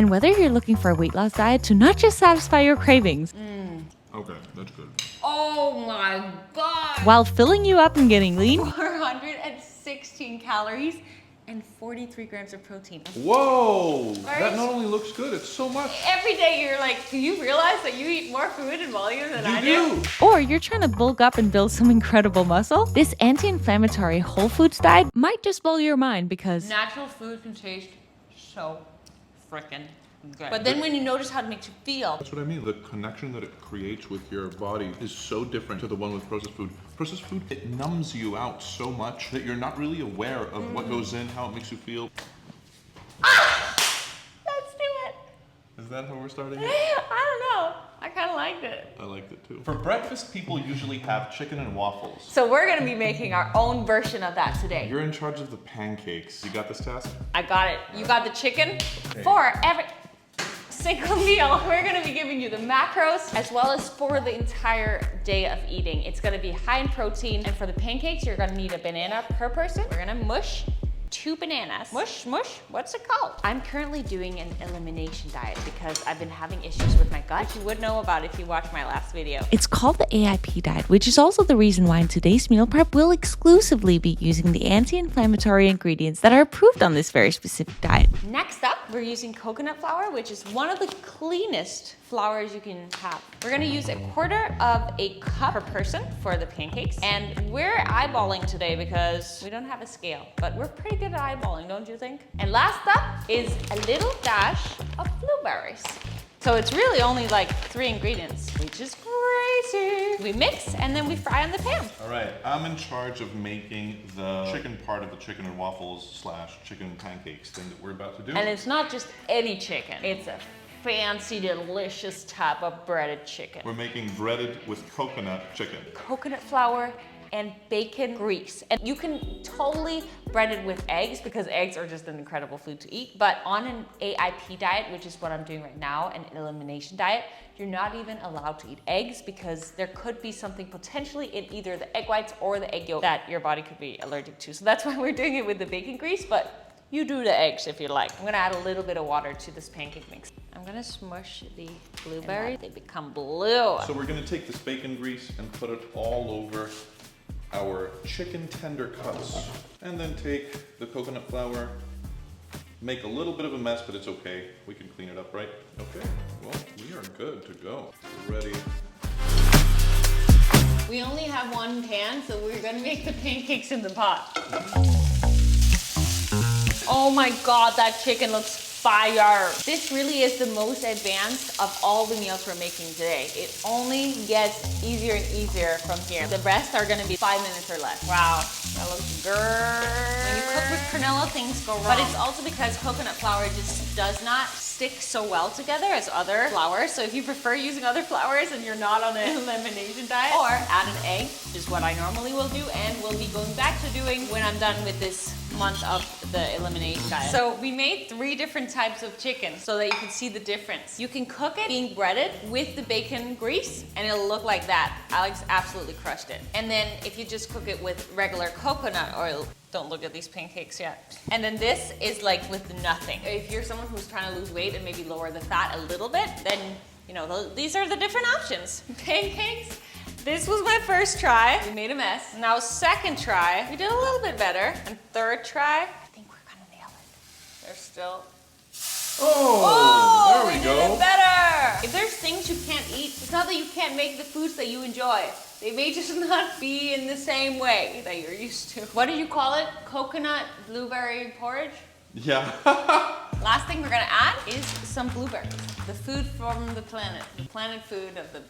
And whether you're looking for a weight loss diet to not just satisfy your cravings, Okay, that's good. Oh my God. while filling you up and getting lean, 416 calories and 43 grams of protein. Whoa! Right? That not only looks good, it's so much. Every day you're like, do you realize that you eat more food in volume than I do? or you're trying to bulk up and build some incredible muscle, this anti-inflammatory whole foods diet might just blow your mind because Natural food can taste so freaking good. But then when you notice how it makes you feel, That's what I mean. The connection that it creates with your body is so different to the one with processed food. Processed food, it numbs you out so much that you're not really aware of what goes in, how it makes you feel. let's do it. Is that how we're starting it? I don't know. I kind of liked it. I liked it too. For breakfast, people usually have chicken and waffles. So we're gonna be making our own version of that today. You're in charge of the pancakes. You got this task? I got it. You got the chicken? For every single meal, we're gonna be giving you the macros as well as for the entire day of eating. It's gonna be high in protein, and for the pancakes, you're gonna need a banana per person. We're gonna mush 2 bananas. Mush, what's it called? I'm currently doing an elimination diet because I've been having issues with my gut. You would know about it if you watched my last video. it's called the AIP diet, which is also the reason why in today's meal prep we'll exclusively be using the anti-inflammatory ingredients that are approved on this very specific diet. Next up, we're using coconut flour, which is one of the cleanest flours you can have. We're gonna use 1/4 of a cup per person for the pancakes. And we're eyeballing today because we don't have a scale, but we're pretty good at eyeballing, don't you think? And last up is a little dash of blueberries. So it's really only like 3 ingredients, which is crazy. We mix and then we fry on the pan. All right, I'm in charge of making the chicken part of the chicken and waffles / chicken and pancakes thing that we're about to do. And it's not just any chicken, it's a fancy, delicious type of breaded chicken. We're making breaded with coconut chicken. Coconut flour and bacon grease. And you can totally bread it with eggs because eggs are just an incredible food to eat. But on an AIP diet, which is what I'm doing right now, an elimination diet, you're not even allowed to eat eggs because there could be something potentially in either the egg whites or the egg yolk that your body could be allergic to. So that's why we're doing it with the bacon grease, but you do the eggs if you like. I'm gonna add a little bit of water to this pancake mix. I'm gonna smush the blueberry. They become blue. So we're gonna take this bacon grease and put it all over our chicken tender cuts. And then take the coconut flour, make a little bit of a mess, but it's okay. We can clean it up, right? Okay, well, we are good to go. We're ready. We only have 1 pan, so we're gonna make the pancakes in the pot. Oh my God, that chicken looks fire. This really is the most advanced of all the meals we're making today. It only gets easier and easier from here. The rest are gonna be 5 minutes or less. Wow, that looks good. When you cook with granola, things go wrong. But it's also because coconut flour just does not stick so well together as other flours. So if you prefer using other flours and you're not on an elimination diet, or add an egg, which is what I normally will do and will be going back to doing when I'm done with this month of the elimination diet. So we made 3 different types of chicken so that you can see the difference. You can cook it being breaded with the bacon grease and it'll look like that. Alex absolutely crushed it. And then if you just cook it with regular coconut oil, don't look at these pancakes yet. And then this is like with nothing. If you're someone who's trying to lose weight and maybe lower the fat a little bit, then you know, these are the different options. Pancakes. This was my first try. We made a mess. Now second try, we did a little bit better. And third try, I think we're gonna nail it. There's still. Oh, there we did go. it better. If there's things you can't eat, it's not that you can't make the foods that you enjoy. They may just not be in the same way that you're used to. What did you call it? Coconut blueberry porridge? Yeah. Last thing we're gonna add is some blueberries. The food from the planet food of the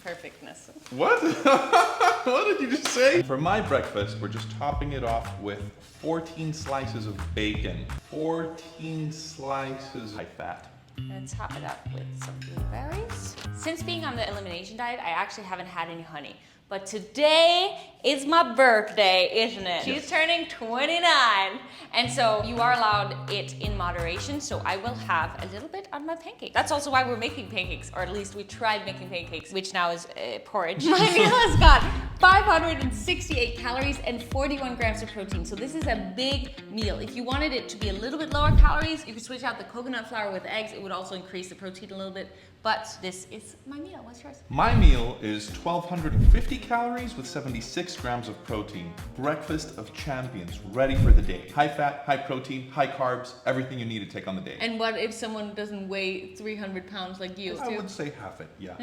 perfectness. What? What did you just say? For my breakfast, we're just topping it off with 14 slices of bacon. 14 slices high fat. And top it up with some blueberries. Since being on the elimination diet, I actually haven't had any honey. But today is my birthday, isn't it? She's turning 29. And so you are allowed it in moderation. So I will have a little bit on my pancake. That's also why we're making pancakes, or at least we tried making pancakes, which now is porridge. My meal has got 568 calories and 41 grams of protein. So this is a big meal. If you wanted it to be a little bit lower calories, you could switch out the coconut flour with eggs. It would also increase the protein a little bit. But this is my meal. What's yours? My meal is 1,250 calories with 76 grams of protein. Breakfast of champions, ready for the day. High fat, high protein, high carbs, everything you need to take on the day. And what if someone doesn't weigh 300 pounds like you? I would say half it, yeah.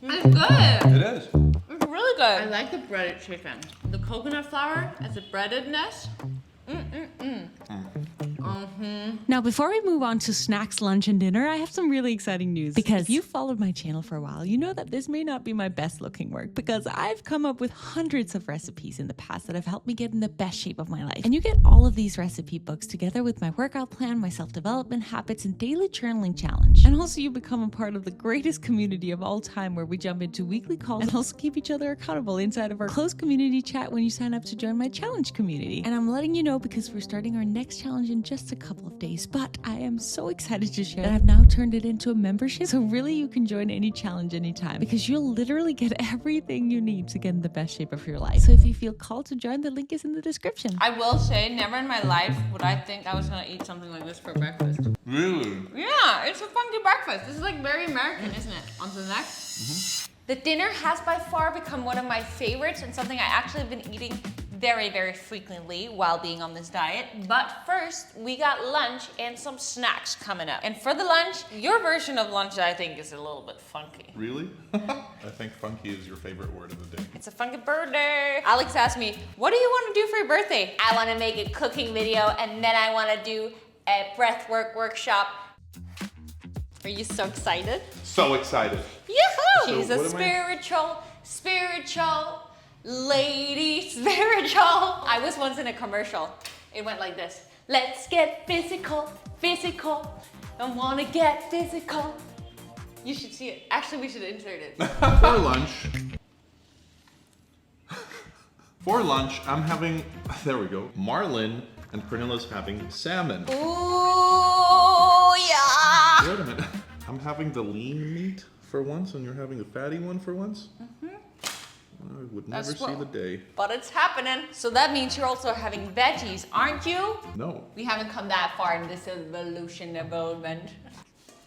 It's good. It is. It's really good. I like the breaded chicken. The coconut flour as a breadedness. Now, before we move on to snacks, lunch, and dinner, I have some really exciting news. Because if you've followed my channel for a while, you know that this may not be my best looking work because I've come up with hundreds of recipes in the past that have helped me get in the best shape of my life. And you get all of these recipe books together with my workout plan, my self-development habits, and daily journaling challenge. And also you become a part of the greatest community of all time where we jump into weekly calls and also keep each other accountable inside of our closed community chat when you sign up to join my challenge community. And I'm letting you know because we're starting our next challenge in just a couple of days, but I am so excited to share that I've now turned it into a membership. So really you can join any challenge anytime because you'll literally get everything you need to get in the best shape of your life. So if you feel called to join, the link is in the description. I will say, never in my life would I think I was gonna eat something like this for breakfast. Really? Yeah, it's a funky breakfast. This is like very American, isn't it? On to the next. The dinner has by far become one of my favorites and something I actually have been eating very, very frequently while being on this diet. But first, we got lunch and some snacks coming up. And for the lunch, your version of lunch I think is a little bit funky. Really? I think funky is your favorite word of the day. It's a funky birthday. Alex asked me, what do you want to do for your birthday? I want to make a cooking video and then I want to do a breathwork workshop. Are you so excited? So excited. Yoo-hoo! So She's a spiritual lady, spiritual. I was once in a commercial. It went like this. Let's get physical, physical. I want to get physical. You should see it. Actually, we should insert it. For lunch, I'm having, there we go, marlin, and Pernilla's having salmon. Ooh, yeah. Wait a minute. I'm having the lean meat for once, and you're having the fatty one for once? I would never see the day. But it's happening. So that means you're also having veggies, aren't you? No. We haven't come that far in this evolution development.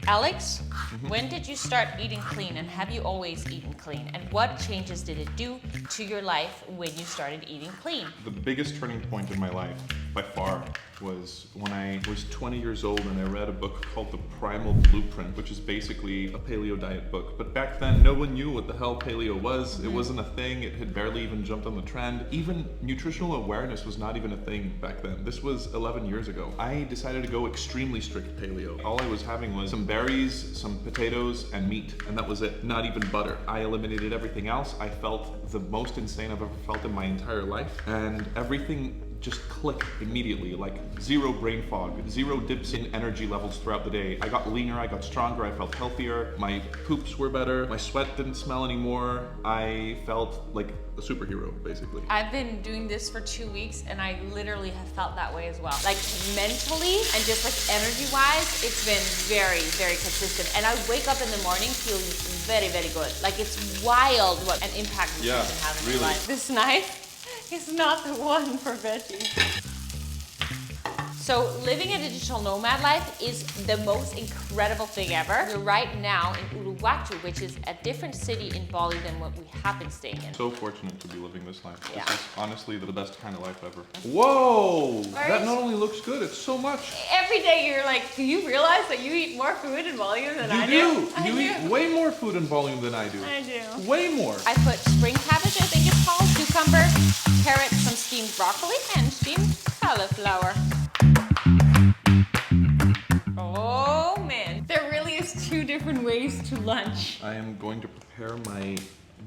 Alex, when did you start eating clean and have you always eaten clean? And what changes did it do to your life when you started eating clean? The biggest turning point in my life, by far, was when I was 20 years old and I read a book called The Primal Blueprint, which is basically a paleo diet book. But back then, no one knew what the hell paleo was. It wasn't a thing. It had barely even jumped on the trend. Even nutritional awareness was not even a thing back then. This was 11 years ago. I decided to go extremely strict paleo. All I was having was some berries, some potatoes, and meat, and that was it. Not even butter. I eliminated everything else. I felt the most insane I've ever felt in my entire life, and everything just clicked immediately, like zero brain fog, zero dips in energy levels throughout the day. I got leaner, I got stronger, I felt healthier, my poops were better, my sweat didn't smell anymore. I felt like a superhero, basically. I've been doing this for 2 weeks and I literally have felt that way as well. Like mentally and just like energy-wise, it's been very, very consistent. And I wake up in the morning feeling very, very good. Like it's wild what an impact this can have in your life. This knife is not the one for veggies. So living a digital nomad life is the most incredible thing ever. We're right now in Uluwatu, which is a different city in Bali than what we have been staying in. So fortunate to be living this life. Yeah. This is honestly the best kind of life ever. Whoa! That not only looks good, it's so much. Every day you're like, do you realize that you eat more food in volume than I do? You eat way more food in volume than I do. I do. Way more. I put spring cabbage, I think it's called, cucumber, carrot, some steamed broccoli, and steamed cauliflower. Oh man, there really is 2 different ways to lunch. I am going to prepare my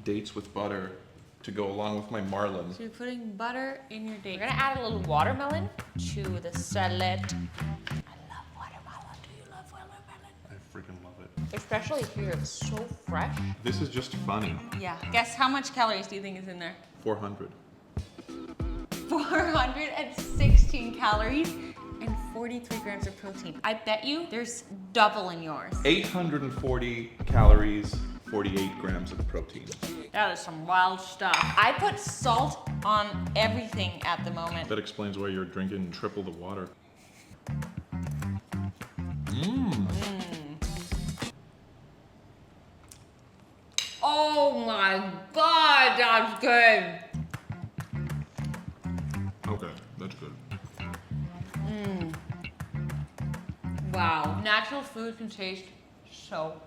dates with butter to go along with my marlin. So you're putting butter in your date. We're gonna add a little watermelon to the salad. I love watermelon. Do you love watermelon? I freaking love it. Especially here, it's so fresh. This is just funny. Yeah. Guess how much calories do you think is in there? 400. 416 calories and 43 grams of protein. I bet you there's double in yours. 840 calories, 48 grams of protein. That is some wild stuff. I put salt on everything at the moment. That explains why you're drinking triple the water. Oh my God, that's good. Okay, that's good. Wow. Natural food can taste so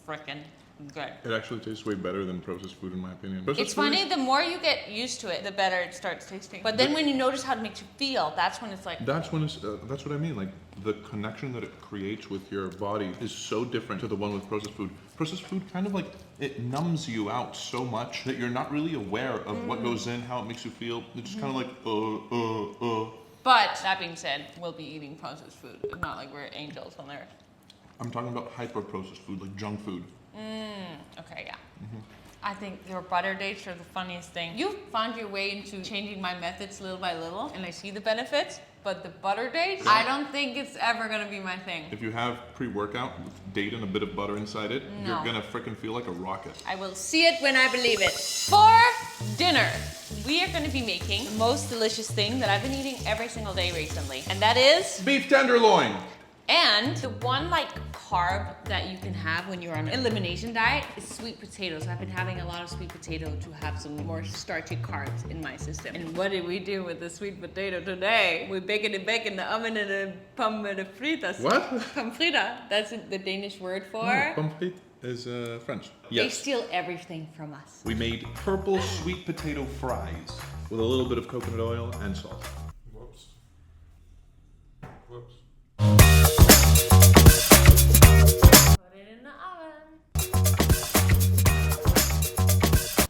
freaking good. It actually tastes way better than processed food in my opinion. It's funny, the more you get used to it, the better it starts tasting. But then when you notice how it makes you feel, that's when it's like... That's when it's, that's what I mean. Like the connection that it creates with your body is so different to the one with processed food. Processed food kind of like, it numbs you out so much that you're not really aware of what goes in, how it makes you feel. It's just kind of like, But that being said, we'll be eating processed food. It's not like we're angels on there. I'm talking about hyper-processed food, like junk food. Okay, yeah. I think your butter dates are the funniest thing. You've found your way into changing my methods little by little, and I see the benefits, but the butter dates, I don't think it's ever gonna be my thing. If you have pre-workout with date and a bit of butter inside it, No. you're gonna freaking feel like a rocket. I will see it when I believe it. For dinner, we are gonna be making the most delicious thing that I've been eating every single day recently, and that is... Beef tenderloin! And the one like carb that you can have when you're on an elimination diet is sweet potatoes. I've been having a lot of sweet potato to have some more starchy carbs in my system. And what did we do with the sweet potato today? We bake it in the oven and a pommes fritas. What? Pommes fritas. That's the Danish word for. Pommes frites is French. They Yes. steal everything from us. We made purple sweet potato fries with a little bit of coconut oil and salt. Whoops. Whoops. Put it in the oven.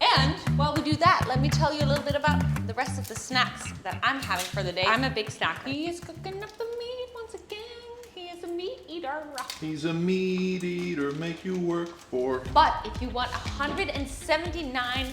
And while we do that, let me tell you a little bit about the rest of the snacks that I'm having for the day. I'm a big snacker. He is cooking up the meat once again. He is a meat eater. He's a meat eater, make you work for. But if you want 179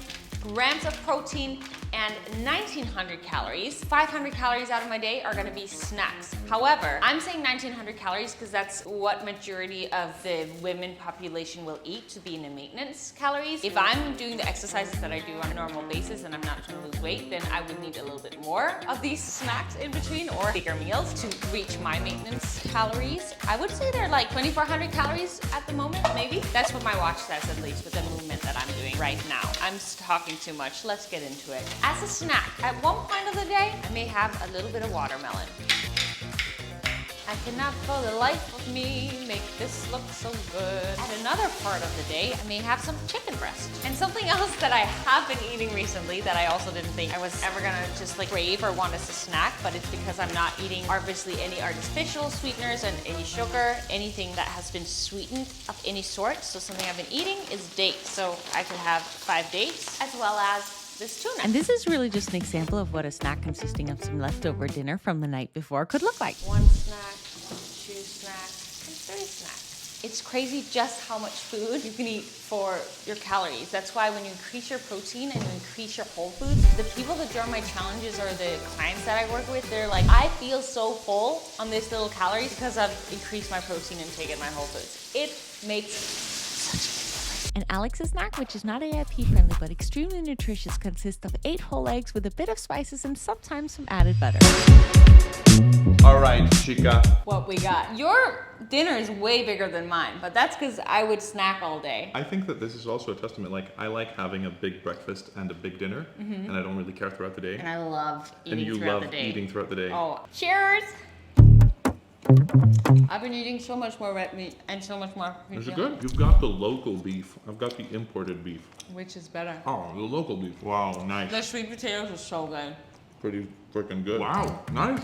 grams of protein and 1900 calories, 500 calories out of my day are gonna be snacks. However, I'm saying 1900 calories because that's what majority of the women population will eat to be in the maintenance calories. If I'm doing the exercises that I do on a normal basis and I'm not trying to lose weight, then I would need a little bit more of these snacks in between or bigger meals to reach my maintenance calories. I would say they're like 2400 calories at the moment, maybe. That's what my watch says, at least with the movement that I'm doing right now. I'm talking too much, let's get into it. As a snack, at one point of the day, I may have a little bit of watermelon. I cannot for the life of me make this look so good. At another part of the day, I may have some chicken breast. And something else that I have been eating recently that I also didn't think I was ever gonna just like crave or want as a snack, but it's because I'm not eating obviously any artificial sweeteners and any sugar, anything that has been sweetened of any sort. So something I've been eating is dates. So I could have 5 dates as well as this tuna. And this is really just an example of what a snack consisting of some leftover dinner from the night before could look like. 1 snack, 2 snacks, and 3 snacks. It's crazy just how much food you can eat for your calories. That's why when you increase your protein and you increase your whole foods, the people that join my challenges or the clients that I work with, they're like, I feel so full on this little calories because I've increased my protein intake and my whole foods. It makes such a difference. And Alex's snack, which is not AIP friendly but extremely nutritious, consists of 8 whole eggs with a bit of spices and sometimes some added butter. All right, chica. What we got. Your dinner is way bigger than mine, but that's because I would snack all day. I think that this is also a testament. Like, I like having a big breakfast and a big dinner, and I don't really care throughout the day. And I love And eating you throughout love the day. eating throughout the day. Oh, cheers! I've been eating so much more red meat and so much more fish. Is it good? You've got the local beef. I've got the imported beef. Which is better? Oh, the local beef. Wow, nice. The sweet potatoes are so good. Pretty freaking good. Wow, nice.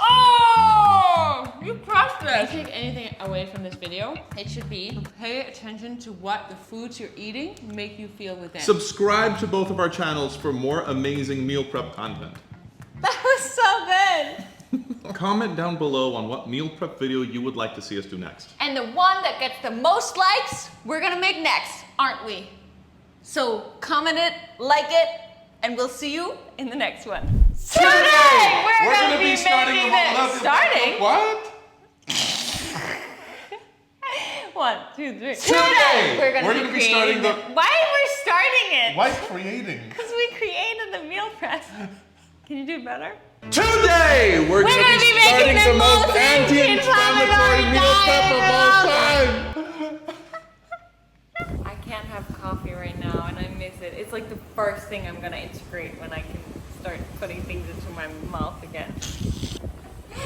Oh! You crushed this! If you take anything away from this video, it should be pay attention to what the foods you're eating make you feel within. Subscribe to both of our channels for more amazing meal prep content. That was so good! Comment down below on what meal prep video you would like to see us do next. And the one that gets the most likes, we're gonna make next, aren't we? So comment it, like it, and we'll see you in the next one. Today, we're gonna be starting this. Starting? What? 1, 2, 3. Today, we're gonna be creating starting the. Why we're starting it? Why creating? Because we created the meal press. Can you do it better? Today, we're going to be making starting the most most anti-inflammatory meal prep of all time. I can't have coffee right now and I miss it. It's like the first thing I'm gonna integrate when I can start putting things into my mouth again.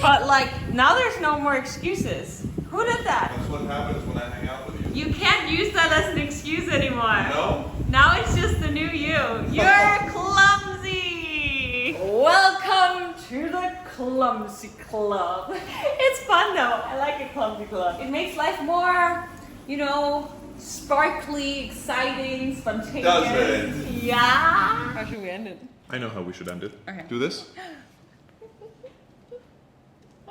But like, now there's no more excuses. Who did that? That's what happens when I hang out with you. You can't use that as an excuse anymore. No? Now it's just the new you. You're clumsy. Welcome to the Clumsy Club. It's fun though. I like a clumsy club. It makes life more, you know, sparkly, exciting, spontaneous. Does it? Yeah. How should we end it? I know how we should end it. Okay. Do this.